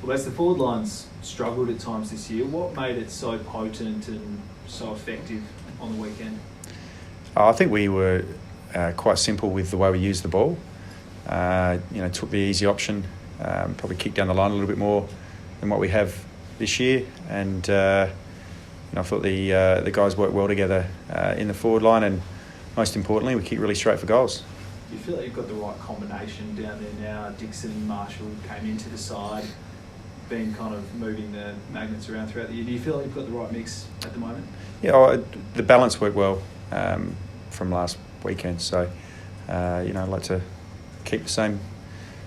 Well, as the forward line's struggled at times this year, what made it so potent and so effective on the weekend? I think we were quite simple with the way we used the ball. Took the easy option, probably kicked down the line a little bit more than what we have this year, and I thought the guys worked well together in the forward line, and most importantly, we kicked really straight for goals. Do you feel like you've got the right combination down there now? Dixon and Marshall came into the side, been kind of moving the magnets around throughout the year. Do you feel like you've got the right mix at the moment? Yeah, the balance worked well from last weekend, so I'd like to keep the same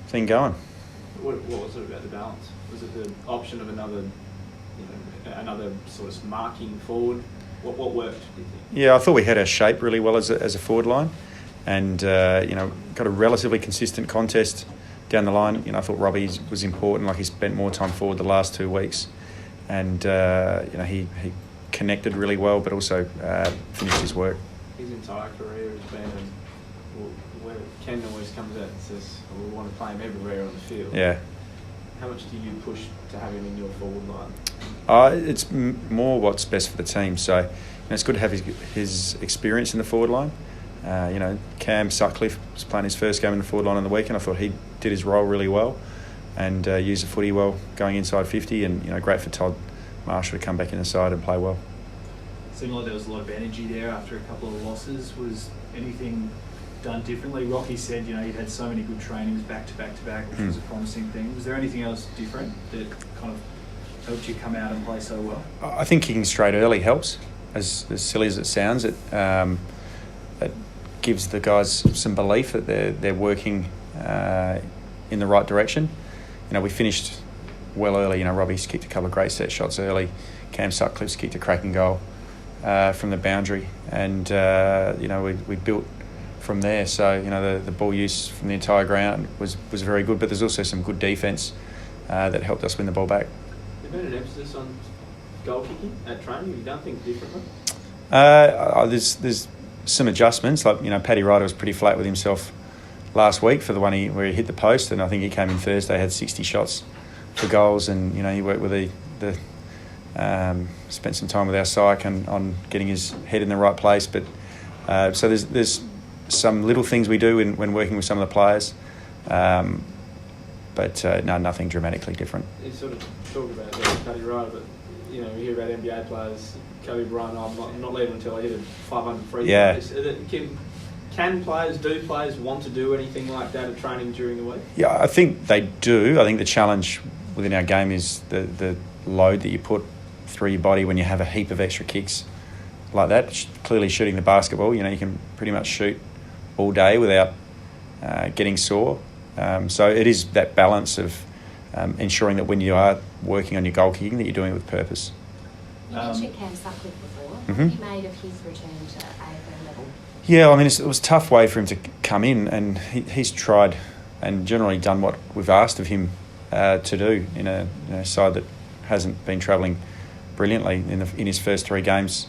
thing going. What was it about the balance? Was it the option of another sort of marking forward? What worked, do you think? Yeah, I thought we had our shape really well as a forward line, and got a relatively consistent contest down the line. I thought Robbie was important. Like, he spent more time forward the last 2 weeks, and he connected really well, but also finished his work. His entire career has been where Ken always comes out and says, we want to play him everywhere on the field. Yeah. How much do you push to have him in your forward line? It's more what's best for the team. So it's good to have his experience in the forward line. Cam Sutcliffe was playing his first game in the forward line on the weekend. I thought he did his role really well and used the footy well going inside 50, and great for Todd Marshall to come back in the side and play well. It seemed like there was a lot of energy there after a couple of losses. Was anything done differently? Rocky said, he'd had so many good trainings back to back, which was a promising thing. Was there anything else different that kind of helped you come out and play so well? I think kicking straight early helps. As silly as it sounds, it gives the guys some belief that they're working in the right direction. We finished well early. Robbie's kicked a couple of great set shots early. Cam Sutcliffe's kicked a cracking goal from the boundary, and we built from there. So the ball use from the entire ground was very good, but there's also some good defence that helped us win the ball back. Have you been an emphasis on goal kicking at training? Have you done things differently? There's some adjustments. Like Paddy Ryder was pretty flat with himself last week for the one where he hit the post, and I think he came in Thursday, had 60 shots for goals, and he worked with spent some time with our psych on getting his head in the right place. But so there's some little things we do when working with some of the players, but nothing dramatically different. You sort of talk about Paddy Ryder, but we hear about NBA players. Kobe Bryant, I'm not leaving until I hit a 500 free throw. Yeah. Can players want to do anything like that at training during the week? Yeah, I think they do. I think the challenge within our game is the load that you put through your body when you have a heap of extra kicks like that. Clearly shooting the basketball, you can pretty much shoot all day without getting sore. So it is that balance of ensuring that when you are working on your goal kicking, that you're doing it with purpose. You mentioned Cam Sutcliffe before. What have you made of his return to AFL level? Yeah, it was a tough way for him to come in, and he's tried and generally done what we've asked of him to do in a side that hasn't been travelling brilliantly in his first 3 games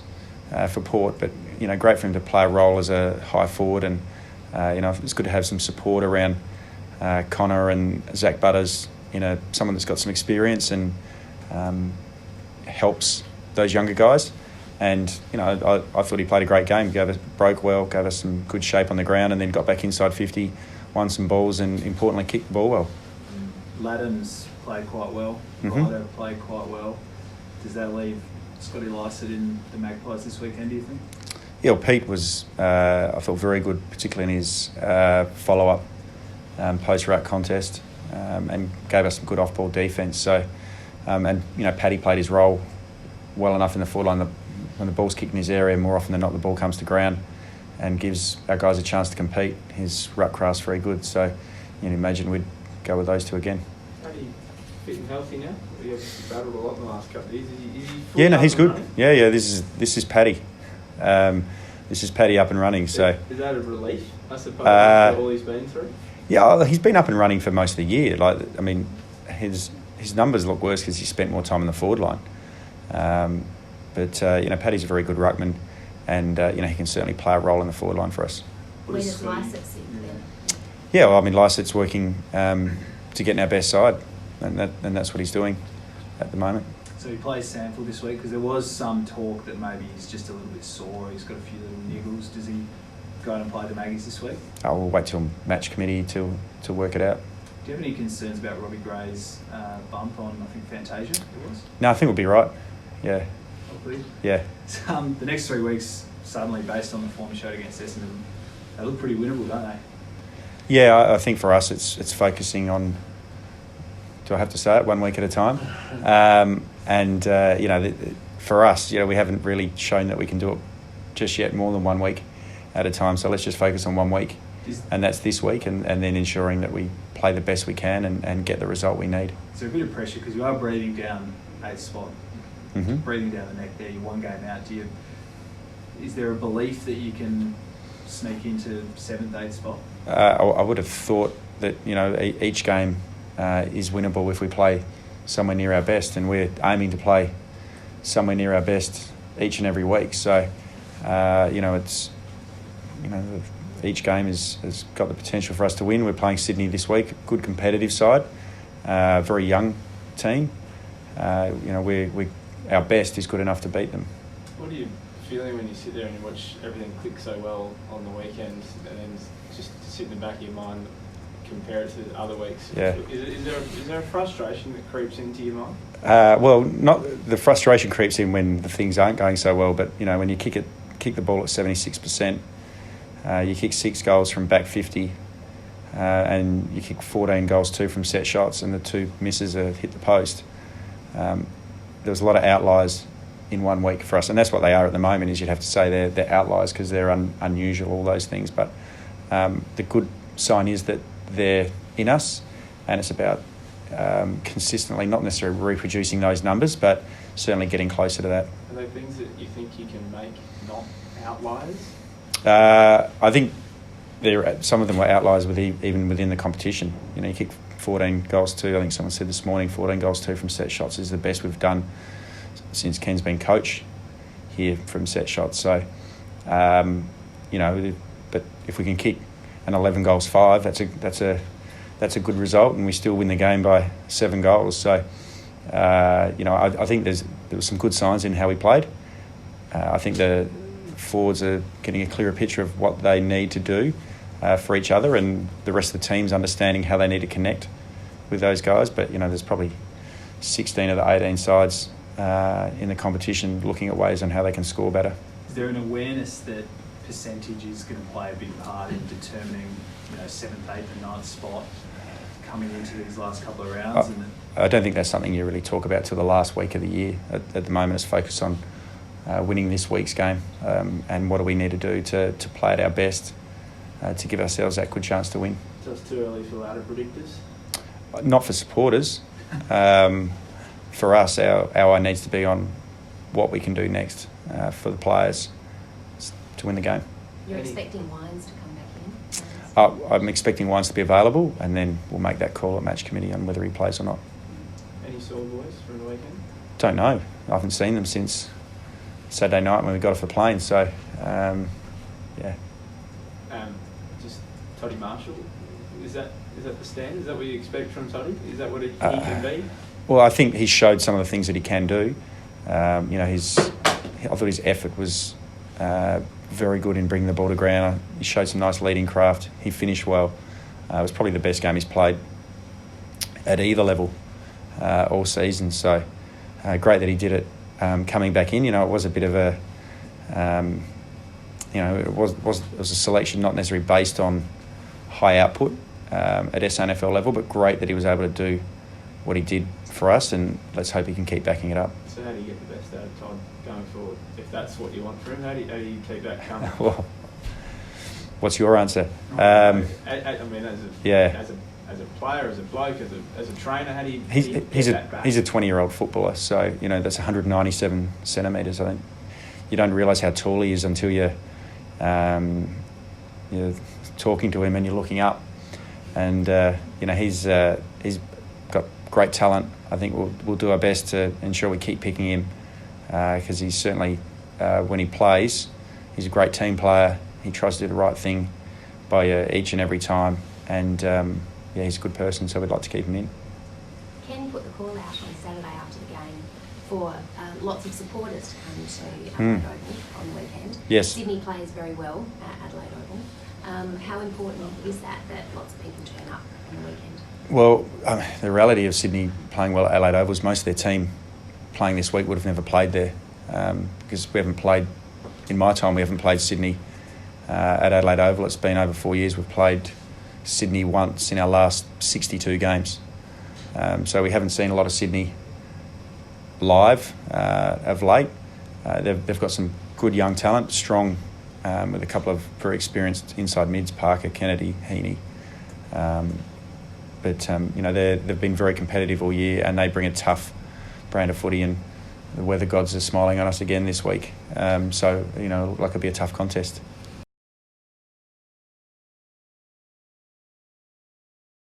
for Port. But great for him to play a role as a high forward, and it's good to have some support around Connor and Zach Butters. Someone that's got some experience and helps those younger guys. And I thought he played a great game. Broke well, gave us some good shape on the ground, and then got back inside 50, won some balls, and importantly kicked the ball well. Laddams played quite well. Ryder played quite well. Does that leave Scotty Lycett in the Magpies this weekend, do you think? Yeah, Pete was I thought very good, particularly in his follow-up post-route contest, and gave us some good off-ball defence. So, Paddy played his role well enough in the forward line. When the ball's kicked in his area, more often than not, the ball comes to ground and gives our guys a chance to compete. His ruck craft's very good, so imagine we'd go with those two again. Paddy fit and healthy now? He obviously battled a lot in the last couple of years. Is he he's good. Running? Yeah. This is Paddy. This is Paddy up and running. So is that a relief, I suppose, after all he's been through? Yeah, he's been up and running for most of the year. His numbers look worse because he spent more time in the forward line. But Paddy's a very good ruckman, and he can certainly play a role in the forward line for us. Where does Lycett sit then? Yeah, Lycett's working to get in our best side. and that's what he's doing at the moment. So he plays Sandford this week because there was some talk that maybe he's just a little bit sore. He's got a few little niggles. Does he go and play the Maggies this week? We'll wait till match committee to work it out. Do you have any concerns about Robbie Gray's bump on, I think, Fantasia? It was? No, I think we'll be right. Yeah. Hopefully. Yeah. The next 3 weeks, suddenly, based on the form showed against Essendon, they look pretty winnable, don't they? Yeah, I think for us it's focusing on, do I have to say it, 1 week at a time? For us, we haven't really shown that we can do it just yet more than 1 week at a time. So let's just focus on 1 week, and that's this week, and then ensuring that we play the best we can and get the result we need. Is there a bit of pressure because you are breathing down 8th spot, breathing down the neck there? You're 1 game out. Is there a belief that you can sneak into 7th, 8th spot? I would have thought that each game is winnable if we play somewhere near our best, and we're aiming to play somewhere near our best each and every week. So it's each game has got the potential for us to win. We're playing Sydney this week, good competitive side, very young team. Our best is good enough to beat them. What are you feeling when you sit there and you watch everything click so well on the weekend, and then just to sit in the back of your mind, compare it to other weeks? Yeah. Is there a frustration that creeps into your mind? Well, not the frustration creeps in when the things aren't going so well, but when you kick the ball at 76%, you kick 6 goals from back 50, and you kick 14 goals too from set shots, and the 2 misses have hit the post. There was a lot of outliers in 1 week for us, and that's what they are at the moment. Is you'd have to say they're outliers because they're unusual, all those things. But the good sign is that they're in us, and it's about consistently, not necessarily reproducing those numbers, but certainly getting closer to that. Are they things that you think you can make not outliers? I think some of them were outliers even within the competition. You kick 14 goals too. I think someone said this morning 14 goals too from set shots is the best we've done since Ken's been coach here from set shots. So, but if we can kick an 11 goals 5, that's a good result, and we still win the game by 7 goals. So, I think there was some good signs in how we played. I think the forwards are getting a clearer picture of what they need to do for each other, and the rest of the team's understanding how they need to connect with those guys. But there's probably 16 of the 18 sides in the competition looking at ways on how they can score better. Is there an awareness that percentage is going to play a big part in determining 7th, 8th and 9th spot coming into these last couple of rounds? I don't think that's something you really talk about till the last week of the year. At the moment, it's focused on winning this week's game, and what do we need to do to play at our best to give ourselves that good chance to win. So it's too early for ladder predictors? Not for supporters. For us, our eye needs to be on what we can do next for the players to win the game. You're expecting Wines to come back in? I'm expecting Wines to be available, and then we'll make that call at match committee on whether he plays or not. Any sore boys from the weekend? Don't know. I haven't seen them since Saturday night when we got off the plane. So, yeah. Just Toddy Marshall. Is that the standard? Is that what you expect from Toddy? Is that what he can be? Well, I think he showed some of the things that he can do. I thought his effort was very good in bringing the ball to ground. He showed some nice leading craft. He finished well. It was probably the best game he's played at either level all season. So great that he did it coming back in. It was a bit of a, it was a selection not necessarily based on high output at SANFL level, but great that he was able to do what he did for us, and let's hope he can keep backing it up. So how do you get the best out of Todd going forward? If that's what you want for him, how do you keep that coming? Well, what's your answer? I mean, as a player, as a bloke, as a trainer, how do you he's a 20-year-old footballer, so that's 197 centimetres. I think you don't realise how tall he is until you're talking to him and you're looking up, and he's got great talent. I think we'll do our best to ensure we keep picking him because he's certainly, when he plays, he's a great team player. He tries to do the right thing by each and every time, and he's a good person, so we'd like to keep him in. Ken call out on Saturday after the game for lots of supporters to come to Adelaide Oval on the weekend. Yes. Sydney plays very well at Adelaide Oval. How important is that lots of people turn up on the weekend? Well, the reality of Sydney playing well at Adelaide Oval is most of their team playing this week would have never played there, because we haven't played, in my time, we haven't played Sydney at Adelaide Oval. It's been over 4 years. We've played Sydney once in our last 62 games. So we haven't seen a lot of Sydney live of late. They've got some good young talent, strong, with a couple of very experienced inside mids, Parker, Kennedy, Heaney. They've been very competitive all year, and they bring a tough brand of footy, and the weather gods are smiling on us again this week. It'll be a tough contest.